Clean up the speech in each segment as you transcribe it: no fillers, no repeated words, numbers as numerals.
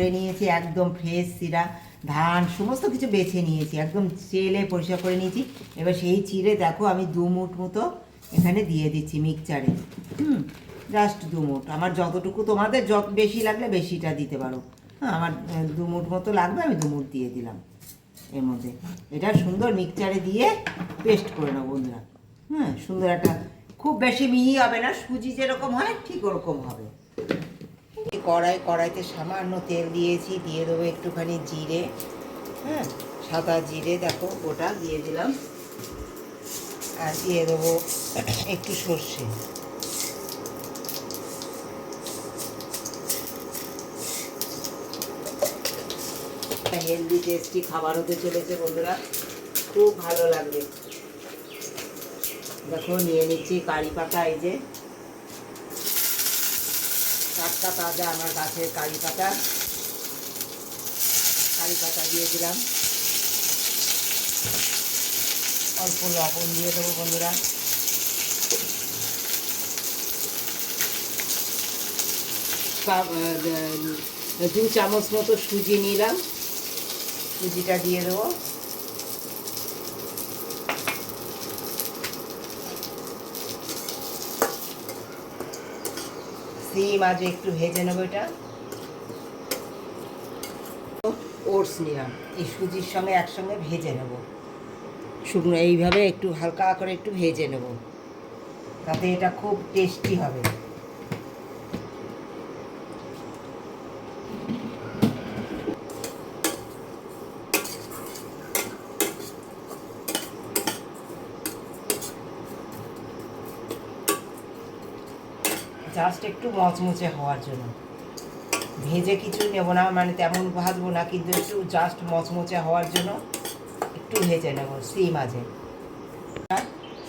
করে নিয়েছি, একদম ফ্রেশ চিরা, ধান সমস্ত কিছু বেছে নিয়েছি, একদম চেলে পরিষ্কার করে নিয়েছি। এবার সেই চিড়ে দেখো আমি 2 মুঠ মতো এখানে দিয়ে দিচ্ছি মিক্সচারে। জাস্ট 2 মুঠ, আমার যতটুকু, তোমাদের বেশি লাগলে বেশিটা দিতে পারো। হ্যাঁ, আমার 2 মুঠ মতো লাগবে, আমি 2 মুঠ দিয়ে দিলাম এর মধ্যে। এটা সুন্দর মিক্সচারে দিয়ে পেস্ট করে নেবো বন্ধুরা। হ্যাঁ, সুন্দর একটা, খুব বেশি মিহি হবে না, সুজি যেরকম হয় ঠিক ওরকম হবে। কড়াইতে সামান্য তেল দিয়েছি, দিয়ে দেবো একটুখানি জিরে। হ্যাঁ, সাদা জিরে দেখো গোটা দিয়ে দিলাম, আর দিয়ে দেবো একটু সর্ষে। হেলদি টেস্টি খাবার হতে চলেছে বন্ধুরা, খুব ভালো লাগবে। দেখো নিয়ে নিচ্ছি কারি পাতা, এই যে টাটকা তাজা আমার গাছের কারি পাতা দিয়ে দিলাম। অল্প লবণ দিয়ে দেবো বন্ধুরা। 2 চামচ মতো সুজি নিলাম, সুজিটা দিয়ে দেবো। সিম আজ একটু ভেজে নেবো। এটা ওটস নিলাম, এই সুজির সঙ্গে একসঙ্গে ভেজে নেব, শুকনো এইভাবে একটু হালকা করে একটু ভেজে নেব, তাতে এটা খুব টেস্টি হবে। জাস্ট একটু মচমচে হওয়ার জন্য, ভেজে কিছু নেব না, মানে তেমন ভাজবো না, কিন্তু একটু জাস্ট মচমচে হওয়ার জন্য একটু ভেজে নেব সিম মাঝে।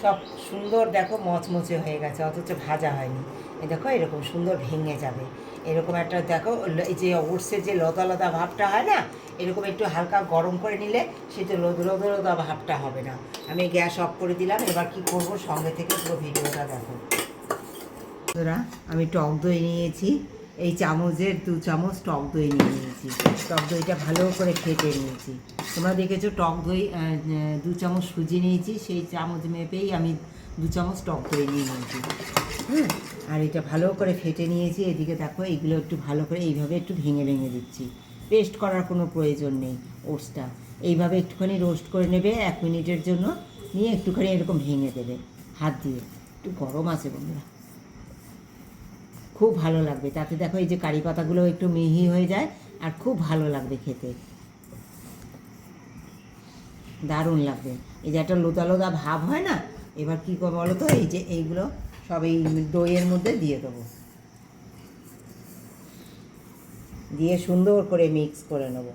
সব সুন্দর দেখো মচমচে হয়ে গেছে, অথচ ভাজা হয়নি। এই দেখো এরকম সুন্দর ভেঙে যাবে, এরকম একটা দেখো, এই যে ওটসের যে লতা লতা ভাবটা হয় না, এরকম একটু হালকা গরম করে নিলে সে তো লদা ভাবটা হবে না। আমি গ্যাস অফ করে দিলাম। এবার কি করব, সঙ্গে থেকে পুরো ভিডিওটা দেখো। আমি টক দই নিয়েছি, এই চামচের 2 চামচ টক দই নিয়েছি। টক দইটা ভালো করে ফেটে নিয়েছি। তোমরা দেখেছো টক দই 2 চামচ সুজি নিয়েছি, সেই চামচ মেপেই আমি 2 চামচ টক দই নিয়েছি। আর এটা ভালো করে ফেটে নিয়েছি। এদিকে দেখো এইগুলো একটু ভালো করে এইভাবে একটু ভেঙে দিচ্ছি, পেস্ট করার কোনো প্রয়োজন নেই। ওটসটা এইভাবে একটুখানি রোস্ট করে নেবে 1 মিনিটের জন্য, নিয়ে একটুখানি এরকম ভেঙে দেবে হাত দিয়ে। একটু গরম আছে বন্ধুরা, খুব ভালো লাগবে। তাতে দেখো এই যে কারি পাতাগুলো একটু মিহি হয়ে যায়, আর খুব ভালো লাগবে খেতে, দারুণ লাগবে। এই যে একটা লোদা লোদা ভাব হয় না, এবার কী করবো বলো তো, এই যে এইগুলো সব এই দইয়ের মধ্যে দিয়ে দেবো, দিয়ে সুন্দর করে মিক্স করে নেব।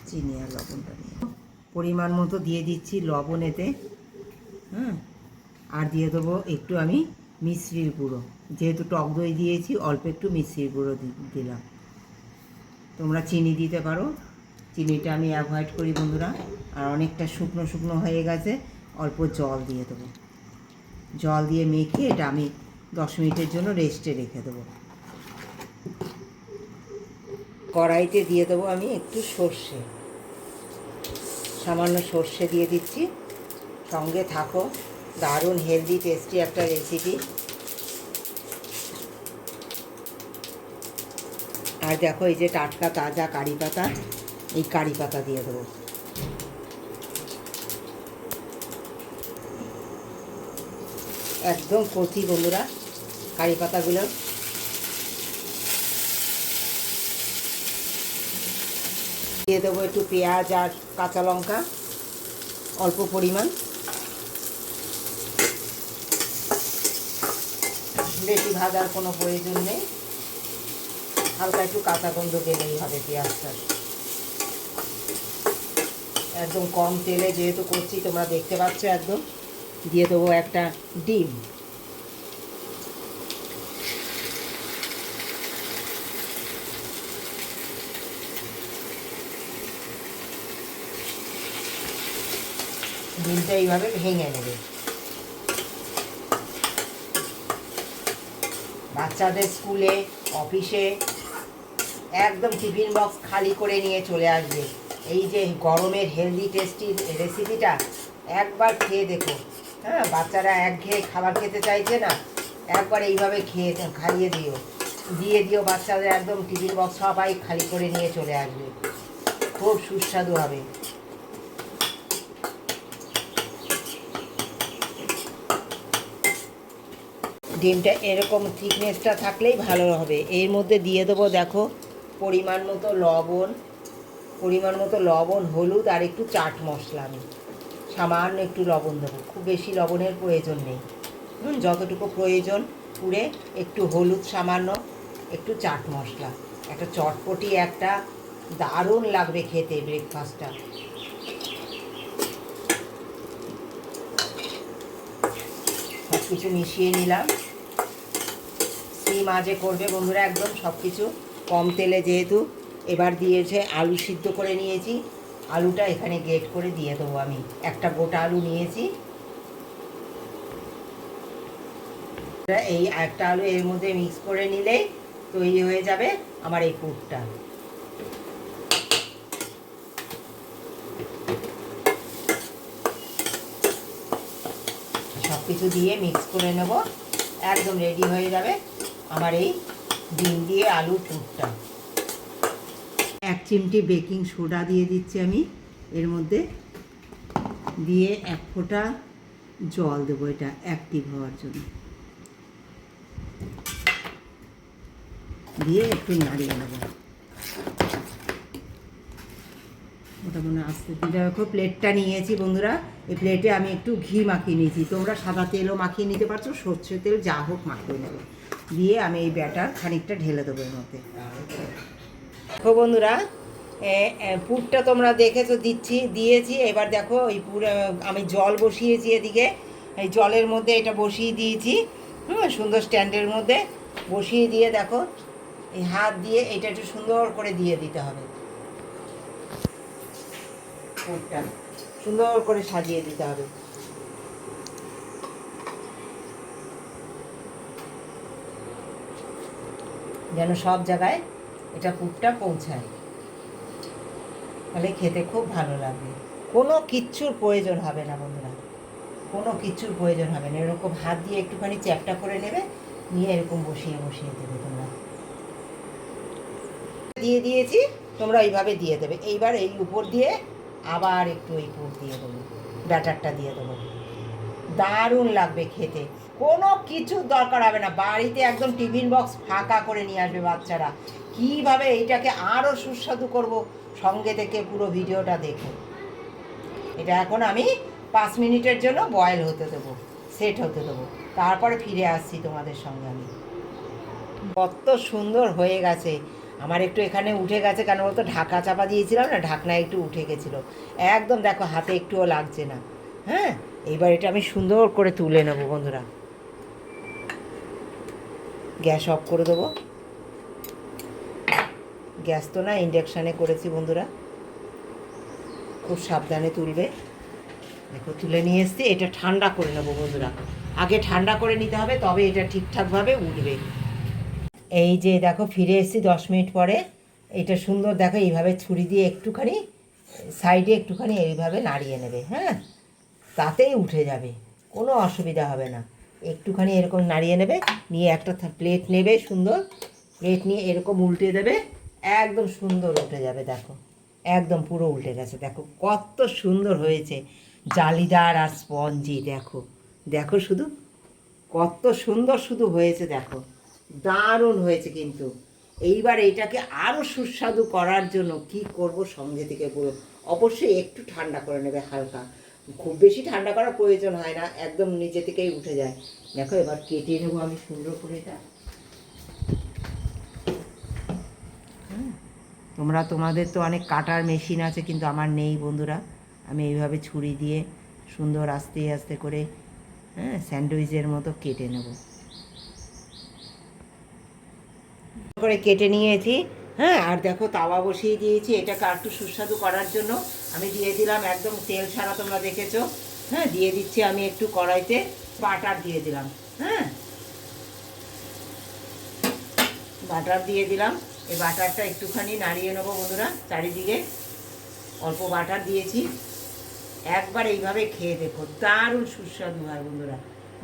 চিনি আর লবণটা নিয়ে পরিমাণ মতো দিয়ে দিচ্ছি লবণ এতে। আর দিয়ে দেবো একটু আমি মিশ্রির গুঁড়ো, যেহেতু টক দই দিয়েছি অল্প একটু মিশ্রির গুঁড়ো দিলাম। তোমরা চিনি দিতে পারো, চিনিটা আমি অ্যাভয়েড করি বন্ধুরা। আর অনেকটা শুকনো শুকনো হয়ে গেছে, অল্প জল দিয়ে দেবো। জল দিয়ে মেখে এটা আমি 10 মিনিটের জন্য রেস্টে রেখে দেবো। কড়াইতে দিয়ে দেবো আমি একটু সর্ষে, সামান্য সর্ষে দিয়ে দিচ্ছি। সঙ্গে থাকো, দারুণ হেলদি টেস্টি একটা রেসিপি। আর দেখো এই যে টাটকা তাজা কারি পাতা, এই কারি পাতা দিয়ে দেবো। একদম কচি বন্ধুরা কারি পাতাগুলো। দিয়ে দেবো একটু পেঁয়াজ আর কাঁচা লঙ্কা, অল্প পরিমাণ, বেশি ভাজার কোনো প্রয়োজন নেই, হালকা একটু কাঁচা গন্ধ গেলেই হবে পেঁয়াজটা। একদম কম তেলে যেহেতু করছি তোমরা দেখতে পাচ্ছ, একদম দিয়ে দেবো একটা ডিম। ডিমটা এইভাবে ভেঙে নেবে। বাচ্চাদের স্কুলে, অফিসে একদম টিফিন বক্স খালি করে নিয়ে চলে আসবে। এই যে গরমের হেলদি টেস্টি রেসিপিটা একবার খেয়ে দেখো। হ্যাঁ, বাচ্চারা একঘেয়ে খাবার খেতে চাইছে না, একবার এইভাবে খাইয়ে দিও বাচ্চাদের, একদম টিফিন বক্স সবাই খালি করে নিয়ে চলে আসবে। খুব সুস্বাদু হবে। ডিমটা এরকম থিকনেসটা থাকলেই ভালো হবে। এর মধ্যে দিয়ে দেবো দেখো পরিমাণ মতো লবণ, হলুদ আর একটু চাট মশলা। আমি সামান্য একটু লবণ দেবো, খুব বেশি লবণের প্রয়োজন নেই। যতটুকু প্রয়োজন পুরে একটু হলুদ সামান্য, একটু চাট মশলা। একটা চটপটি একটা দারুণ লাগবে খেতে ব্রেকফাস্টটা। সব কিছু মিশিয়ে নিলাম। সিম আজে করবে বন্ধুরা, একদম সব কিছু কম তেলে যেহেতু। এবার দিয়েছে আলু সিদ্ধ করে নিয়েছি, আলুটা এখানে গ্রেট করে দিয়ে দেবো। আমি একটা গোটা আলু নিয়েছি, এই একটা আলু এর মধ্যে মিক্স করে নিলেই তৈরি হয়ে যাবে আমার এই পুরটা। সব কিছু দিয়ে মিক্স করে নেব, একদম রেডি হয়ে যাবে আমার এই ডিম দিয়ে আলুর পুরটা। 1 চিমটি বেকিং সোডা দিয়ে দিচ্ছি আমি এর মধ্যে, দিয়ে 1 ফোঁটা জল দেবো এটা অ্যাক্টিভ হওয়ার জন্য, দিয়ে একটু নাড়িয়ে নেব। ওটা মনে আসতে দেখো প্লেটটা নিয়েছি বন্ধুরা, এই প্লেটে আমি একটু ঘি মাখিয়ে নিয়েছি। তোমরা সাদা তেলও মাখিয়ে নিতে পারছো, সর্ষের তেল যা হোক মাখিয়ে নেবে। দিয়ে আমি এই ব্যাটার খানিকটা ঢেলে দেবো এর মধ্যে। দেখো বন্ধুরা, পুরটা তোমরা দেখেছো দিয়েছি। এবার দেখো এই পুর আমি জল বসিয়েছি এদিকে, এই জলের মধ্যে এটা বসিয়ে দিয়েছি। সুন্দর স্ট্যান্ডের মধ্যে বসিয়ে দিয়ে দেখো এই হাত দিয়ে এটা একটু সুন্দর করে দিয়ে দিতে হবে। পুরটা সুন্দর করে সাজিয়ে দিতে হবে। যেন সব জায়গায় এটা পুরটা পৌঁছায়, তাহলে খেতে খুব ভালো লাগবে। কোনো কিচ্ছুর প্রয়োজন হবে না বন্ধুরা, কোনো কিচ্ছুর প্রয়োজন হবে না। এরকম হাত দিয়ে একটুখানি চ্যাপটা করে নেবে, নিয়ে এরকম বসিয়ে দেবে। তোমরা দিয়ে দিয়েছি, তোমরা এইভাবে দিয়ে দেবে। এইবার এই উপর দিয়ে আবার একটু এই পুর দিয়ে দেবো, ব্যাটারটা দিয়ে দেবো। দারুণ লাগবে খেতে, কোনো কিছুর দরকার হবে না। বাড়িতে একদম টিফিন বক্স ফাঁকা করে নিয়ে আসবে বাচ্চারা। কীভাবে এইটাকে আরও সুস্বাদু করব, সঙ্গে থেকে পুরো ভিডিওটা দেখো। এটা এখন আমি 5 মিনিটের জন্য বয়েল হতে দেবো, সেট হতে দেবো, তারপরে ফিরে আসছি তোমাদের সঙ্গে আমি। কত সুন্দর হয়ে গেছে আমার। একটু এখানে উঠে গেছে, কেন বলতো ঢাকা চাপা দিয়েছিলাম না, ঢাকনা একটু উঠে গেছিলো। একদম দেখো হাতে একটুও লাগছে না। হ্যাঁ, এইবার এটা আমি সুন্দর করে তুলে নেবো বন্ধুরা। গ্যাস অফ করে দেবো। গ্যাস তো না, ইন্ডাকশানে করেছি বন্ধুরা, খুব সাবধানে তুলবে। দেখো তুলে নিয়ে এসছি, এটা ঠান্ডা করে নেবো বন্ধুরা। আগে ঠান্ডা করে নিতে হবে, তবে এটা ঠিকঠাকভাবে উঠবে। এই যে দেখো ফিরে এসেছি 10 মিনিট পরে। এটা সুন্দর দেখো এইভাবে ছুরি দিয়ে একটুখানি সাইডে একটুখানি এইভাবে নাড়িয়ে নেবে। হ্যাঁ, তাতেই উঠে যাবে, কোনো অসুবিধা হবে না। একটুখানি এরকম নাড়িয়ে নেবে, নিয়ে একটা প্লেট নেবে, সুন্দর প্লেট নিয়ে এরকম উল্টে দেবে, একদম সুন্দর উঠে যাবে। দেখো একদম পুরো উল্টে গেছে, দেখো কত সুন্দর হয়েছে, জালিদার আর স্পঞ্জি। দেখো দেখো শুধু কত সুন্দর শুধু হয়েছে, দেখো দারুণ হয়েছে। কিন্তু এইবার এইটাকে আরও সুস্বাদু করার জন্য কি করব, সঙ্গে থেকে পুরো অবশ্যই একটু ঠান্ডা করে নেবে হালকা, খুব বেশি ঠান্ডা করার প্রয়োজন হয় না, একদম নিজে থেকেই উঠে যায়। দেখো এবার কেটে নেবো আমি সুন্দর করে এটা। তোমাদের তো অনেক কাটার মেশিন আছে, কিন্তু আমার নেই বন্ধুরা। আমি এইভাবে ছুরি দিয়ে সুন্দর আস্তে আস্তে করে স্যান্ডউইচের মতো কেটে নেব। করে কেটে নিয়েছি। হ্যাঁ, আর দেখো তাওয়া বসিয়ে দিয়েছি, এটাকে আর একটু সুস্বাদু করার জন্য আমি দিয়ে দিলাম একদম তেল ছাড়া, তোমরা দেখেছো। হ্যাঁ, দিয়ে দিচ্ছি আমি একটু কড়াইতে বাটার দিয়ে দিলাম। হ্যাঁ, বাটার দিয়ে দিলাম। এই বাটারটা একটুখানি নাড়িয়ে নেবো বন্ধুরা চারিদিকে। অল্প বাটার দিয়েছি। একবার এইভাবে খেয়ে দেখো, দারুণ সুস্বাদু হয় বন্ধুরা,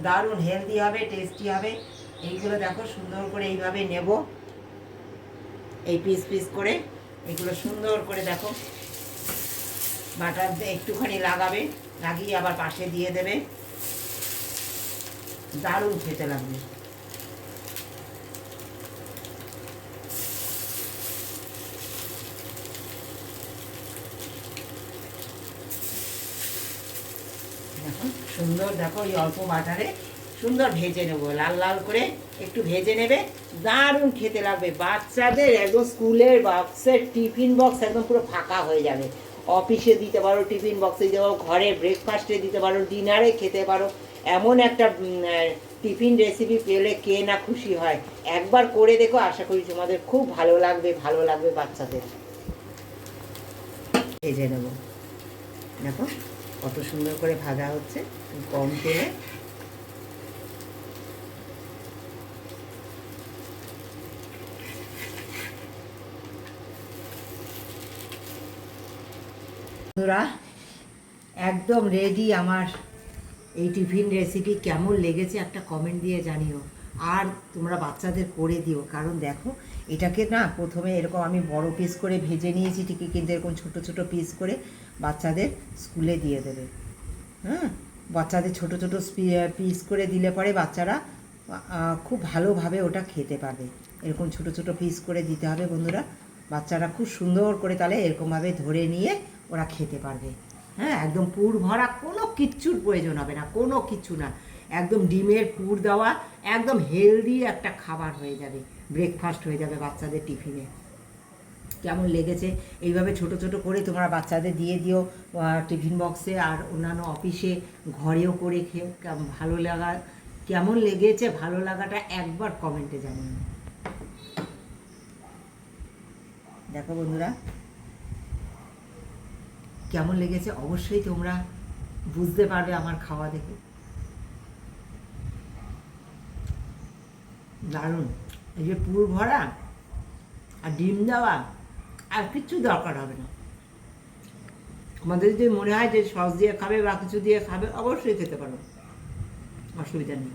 দারুণ হেলদি হবে, টেস্টি হবে। এইগুলো দেখো সুন্দর করে এইভাবে নেব, এই পিস পিস করে এগুলো সুন্দর করে দেখো বাটার একটুখানি লাগাবে, লাগিয়ে আবার পাশে দিয়ে দেবে, দারুণ খেতে লাগবে। দেখো সুন্দর, দেখো এই অল্প বাটারে সুন্দর ভেজে নেবো, লাল লাল করে একটু ভেজে নেবে, দারুণ খেতে লাগবে। বাচ্চাদের একদম স্কুলের বক্সের টিফিন বক্স একদম পুরো ফাঁকা হয়ে যাবে। অফিসে দিতে পারো, টিফিন বক্সে দিতে পারো, ঘরে ব্রেকফাস্টে দিতে পারো, ডিনারে খেতে পারো। এমন একটা টিফিন রেসিপি পেলে কে না খুশি হয়। একবার করে দেখো, আশা করি তোমাদের খুব ভালো লাগবে, ভালো লাগবে বাচ্চাদের। ভেজে নেবো, দেখো কত সুন্দর করে ভাজা হচ্ছে কম তেলে। বন্ধুরা একদম রেডি আমার এই টিফিন রেসিপি। কেমন লেগেছে একটা কমেন্ট দিয়ে জানিও, আর তোমরা বাচ্চাদের করে দিও। কারণ দেখো এটাকে না প্রথমে এরকম আমি বড় পিস করে ভেজে নিয়েছি ঠিকই, কিন্তু এরকম ছোট ছোট পিস করে বাচ্চাদের স্কুলে দিয়ে দেবে। হ্যাঁ, বাচ্চাদের ছোট ছোট পিস করে দিলে পরে বাচ্চারা খুব ভালোভাবে ওটা খেতে পারবে। এরকম ছোট ছোট পিস করে দিতে হবে বন্ধুরা, বাচ্চারা খুব সুন্দর করে তাহলে এরকমভাবে ধরে নিয়ে ওরা খেতে পারবে। হ্যাঁ, একদম পুর ভরা, কোনো কিচ্ছুর প্রয়োজন হবে না, কোনো কিছু না, একদম ডিমের পুর দেওয়া, একদম হেলদি একটা খাবার হয়ে যাবে, ব্রেকফাস্ট হয়ে যাবে বাচ্চাদের টিফিনে। কেমন লেগেছে এইভাবে ছোট ছোট করে তোমরা বাচ্চাদের দিয়ে দিও টিফিন বক্সে, আর অন্যান্য অফিসে, ঘরেও করে খেয়ে ভালো লাগা। কেমন লেগেছে ভালো লাগাটা একবার কমেন্টে জানিও। দেখো বন্ধুরা কেমন লেগেছে অবশ্যই তোমরা বুঝতে পারবে আমার খাওয়া দেখে। দারুণ, এই যে পুর ভরা আর ডিম দেওয়া, আর কিচ্ছু দরকার হবে না। আমাদের যদি মনে হয় যে সস দিয়ে খাবে বা কিছু দিয়ে খাবে, অবশ্যই খেতে পারো, অসুবিধা নেই।